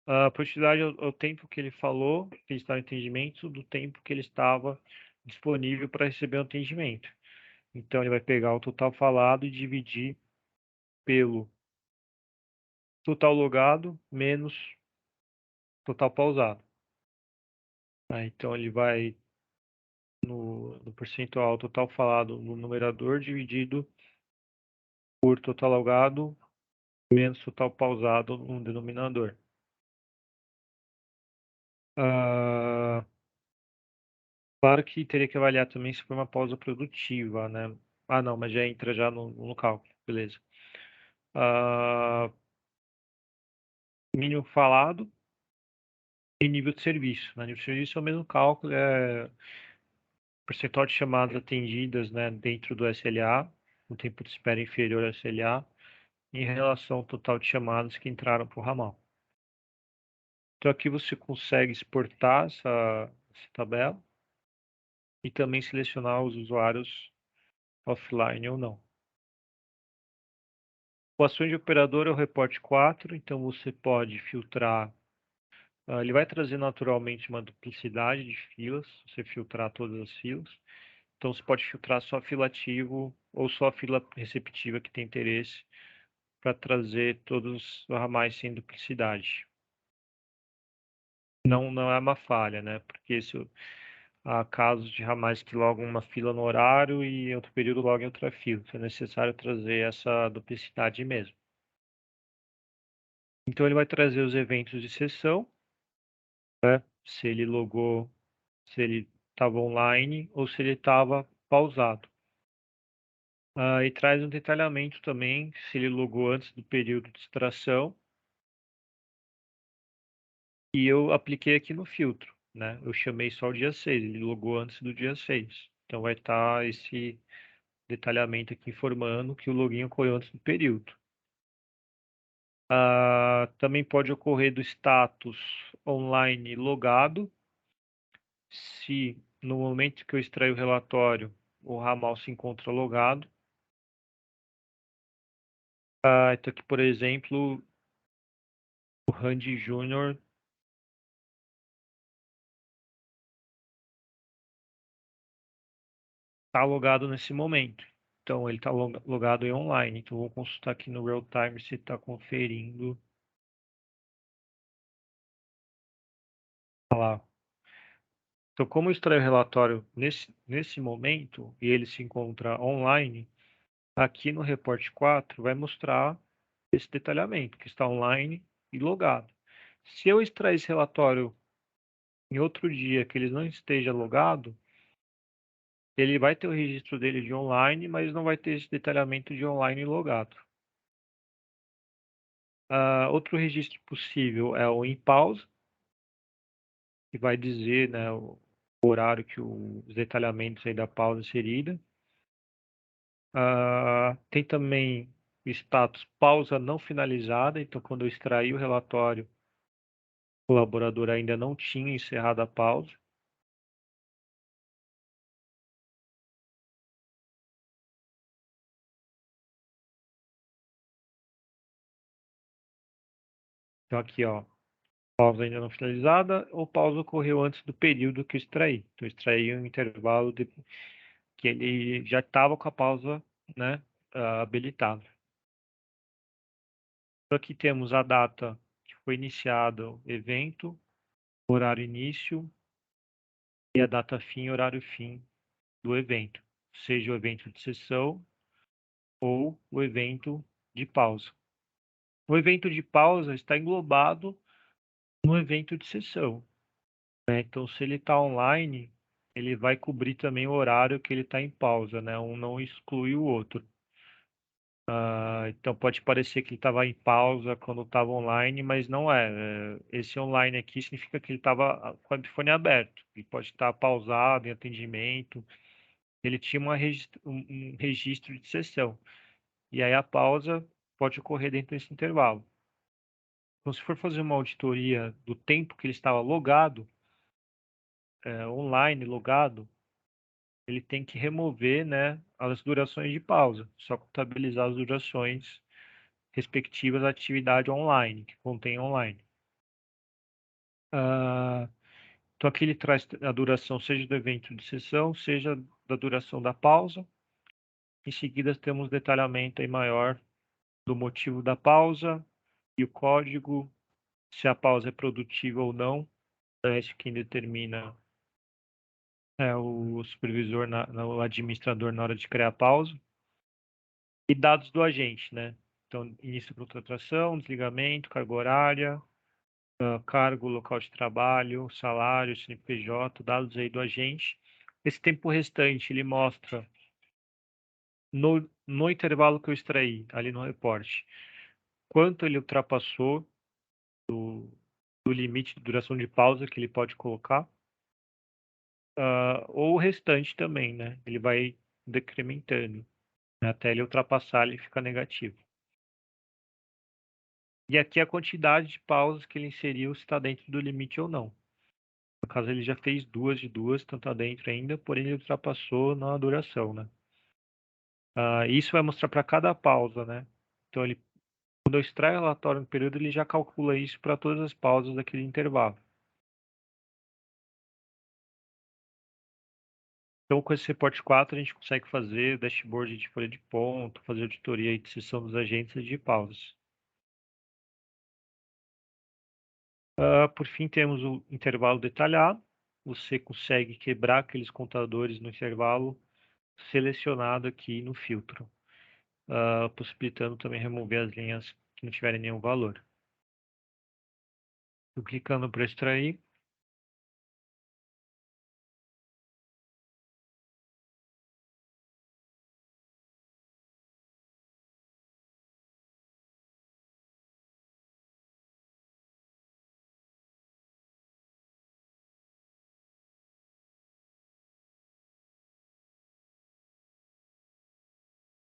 A produtividade é o tempo que ele falou, que ele está em atendimento, do tempo que ele estava disponível para receber o atendimento. Então, ele vai pegar o total falado e dividir pelo total logado menos total pausado. Então, ele vai no percentual total falado no numerador dividido por total logado menos total pausado no denominador. Claro que teria que avaliar também se foi uma pausa produtiva, né? Ah, não, mas já entra já no cálculo, beleza. Mínimo falado e nível de serviço, né? Nível de serviço é o mesmo cálculo, é percentual de chamadas atendidas, né, dentro do SLA, o tempo de espera inferior ao SLA, em relação ao total de chamadas que entraram para o ramal. Então aqui você consegue exportar essa tabela e também selecionar os usuários offline ou não. O ações de operador é o reporte 4, então você pode filtrar. Ele vai trazer naturalmente uma duplicidade de filas, se você filtrar todas as filas. Então você pode filtrar só fila ativo ou só fila receptiva que tem interesse para trazer todos os ramais sem duplicidade. Não é uma falha, né? Porque há casos de ramais que logam uma fila no horário e em outro período logam em outra fila. Então é necessário trazer essa duplicidade mesmo. Então ele vai trazer os eventos de sessão, né? Se ele logou, se ele estava online ou se ele estava pausado. E traz um detalhamento também, se ele logou antes do período de extração. E eu apliquei aqui no filtro, né? Eu chamei só o dia 6, ele logou antes do dia 6. Então vai estar esse detalhamento aqui informando que o login ocorreu antes do período. Também pode ocorrer do status online logado, se no momento que eu extrair o relatório, o ramal se encontra logado. Então aqui, por exemplo, o Randy Júnior está logado nesse momento. Então ele está logado em online. Então vou consultar aqui no real time se está conferindo. Lá. Então, como eu extraí o relatório nesse momento e ele se encontra online, aqui no Report 4 vai mostrar esse detalhamento, que está online e logado. Se eu extrair esse relatório em outro dia que ele não esteja logado, ele vai ter o registro dele de online, mas não vai ter esse detalhamento de online e logado. Outro registro possível é o em pausa, que vai dizer, né, o horário que os detalhamentos aí da pausa inserida. Tem também o status pausa não finalizada, então quando eu extraí o relatório, o colaborador ainda não tinha encerrado a pausa. Então aqui, ó, pausa ainda não finalizada ou pausa ocorreu antes do período que eu extraí. Então eu extraí um intervalo que ele já estava com a pausa, né, habilitada. Então aqui temos a data que foi iniciado o evento, horário início e a data fim, horário fim do evento, seja o evento de sessão ou o evento de pausa. O evento de pausa está englobado no evento de sessão, né? Então, se ele está online, ele vai cobrir também o horário que ele está em pausa, né? Um não exclui o outro. Então, pode parecer que ele estava em pausa quando estava online, mas não é. Esse online aqui significa que ele estava com o fone aberto. Ele pode estar pausado em atendimento. Ele tinha um registro de sessão. E aí a pausa pode ocorrer dentro desse intervalo. Então, se for fazer uma auditoria do tempo que ele estava logado, online logado, ele tem que remover, né, as durações de pausa, só contabilizar as durações respectivas à atividade online, que contém online. Ah, então aqui ele traz a duração, seja do evento de sessão, seja da duração da pausa. Em seguida, temos detalhamento aí maior do motivo da pausa e o código, se a pausa é produtiva ou não. Este quem determina é o supervisor, o administrador na hora de criar a pausa. E dados do agente, né? Então, início da contratação, desligamento, carga horária, cargo, local de trabalho, salário, CNPJ, dados aí do agente. Esse tempo restante, ele mostra no intervalo que eu extraí, ali no reporte, quanto ele ultrapassou do limite de duração de pausa que ele pode colocar, ou o restante também, né? Ele vai decrementando, né? Até ele ultrapassar, ele fica negativo. E aqui a quantidade de pausas que ele inseriu, se está dentro do limite ou não. No caso, ele já fez 2 de 2, então está dentro ainda, porém ele ultrapassou na duração, né? Isso vai mostrar para cada pausa, né? Então, quando eu extraio o relatório no período, ele já calcula isso para todas as pausas daquele intervalo. Então, com esse reporte 4, a gente consegue fazer dashboard de folha de ponto, fazer auditoria e de sessão dos agentes de pausas. Por fim, temos o intervalo detalhado. Você consegue quebrar aqueles contadores no intervalo selecionado aqui no filtro, possibilitando também remover as linhas que não tiverem nenhum valor. Eu clicando para extrair,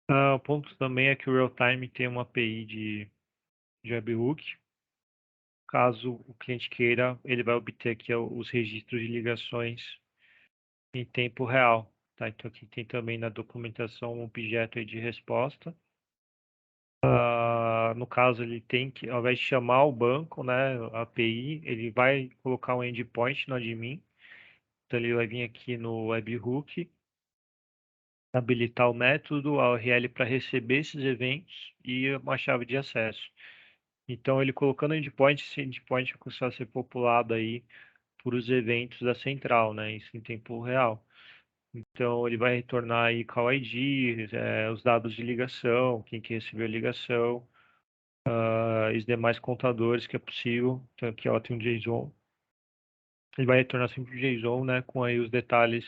o ponto também é que o Realtime tem uma API de webhook. Caso o cliente queira, ele vai obter aqui os registros de ligações em tempo real. Tá? Então aqui tem também na documentação um objeto aí de resposta. No caso, ele tem que, ao invés de chamar o banco, né, a API, ele vai colocar um endpoint no admin. Então ele vai vir aqui no webhook, habilitar o método, a URL para receber esses eventos e uma chave de acesso. Então ele colocando endpoint, esse endpoint vai começar a ser populado aí por os eventos da central, né, isso em tempo real. Então ele vai retornar aí call ID, os dados de ligação, quem que recebeu a ligação, os demais contadores que é possível. Então aqui ó, tem um JSON. Ele vai retornar sempre o JSON, né, com aí os detalhes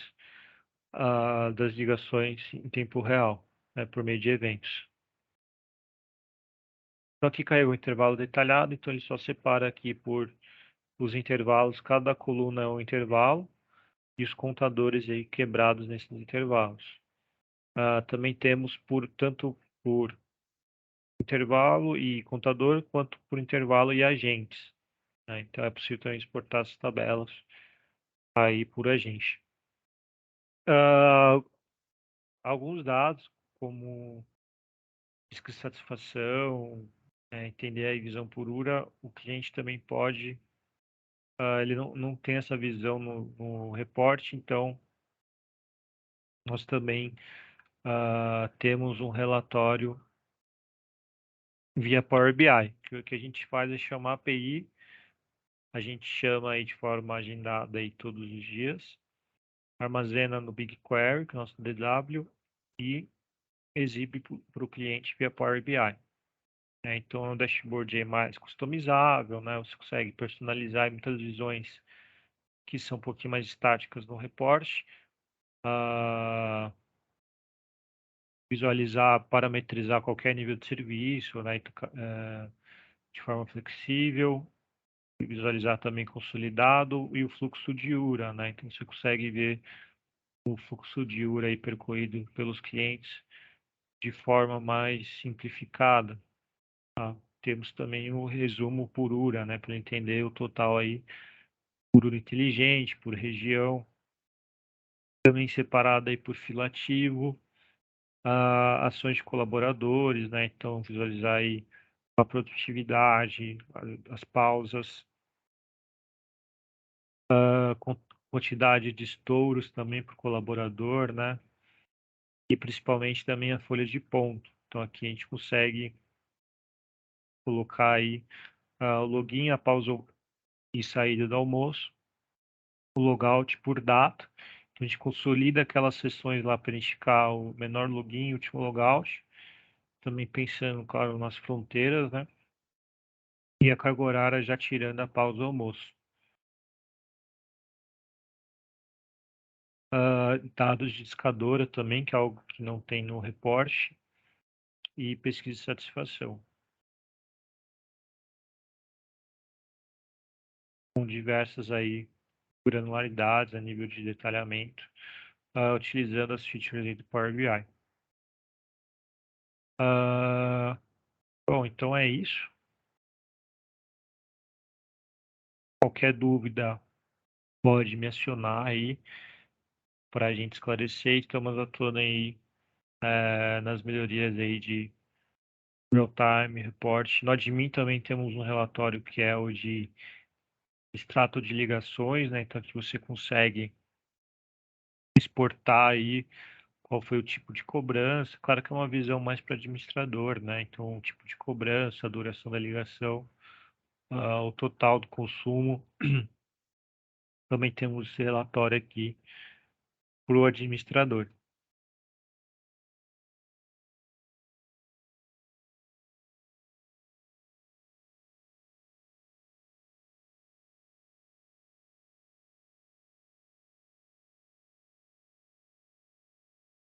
das ligações em tempo real, né, por meio de eventos. Então aqui caiu o intervalo detalhado, então ele só separa aqui por os intervalos, cada coluna é um intervalo e os contadores aí quebrados nesses intervalos. Também temos tanto por intervalo e contador, quanto por intervalo e agentes, né? Então é possível também exportar essas tabelas aí por agente. Alguns dados, como risco de satisfação, entender a visão por URA, o cliente também pode, ele não tem essa visão no reporte, então nós também temos um relatório via Power BI, que o que a gente faz é chamar a API, a gente chama aí de forma agendada aí todos os dias, armazena no BigQuery, que é o nosso DW, e exibe para o cliente via Power BI. Então, o dashboard é mais customizável, né? Você consegue personalizar muitas visões que são um pouquinho mais estáticas no reporte. Visualizar, parametrizar qualquer nível de serviço, né? De forma flexível. Visualizar também consolidado e o fluxo de URA, né? Então, você consegue ver o fluxo de URA aí percorrido pelos clientes de forma mais simplificada. Tá? Temos também o resumo por URA, né? Para entender o total aí por URA inteligente, por região. também separado aí por filativo, ações de colaboradores, né? Então, visualizar aí a produtividade, as pausas, a quantidade de estouros também por colaborador, né? E principalmente também a folha de ponto. Então, aqui a gente consegue colocar aí o login, a pausa e saída do almoço, o logout por data. Então, a gente consolida aquelas sessões lá para indicar o menor login e o último logout. Também pensando, claro, nas fronteiras, né? E a carga horária já tirando a pausa do almoço. Dados de discadora também, que é algo que não tem no reporte. E pesquisa de satisfação. Com diversas aí granularidades a nível de detalhamento, utilizando as features do Power BI. Bom, então é isso. Qualquer dúvida pode me acionar aí para a gente esclarecer. Estamos atuando aí nas melhorias aí de real-time report. No admin também temos um relatório que é o de extrato de ligações, né? Então que você consegue exportar aí qual foi o tipo de cobrança. Claro que é uma visão mais para administrador, né? Então, o tipo de cobrança, a duração da ligação, o total do consumo. Também temos esse relatório aqui para o administrador.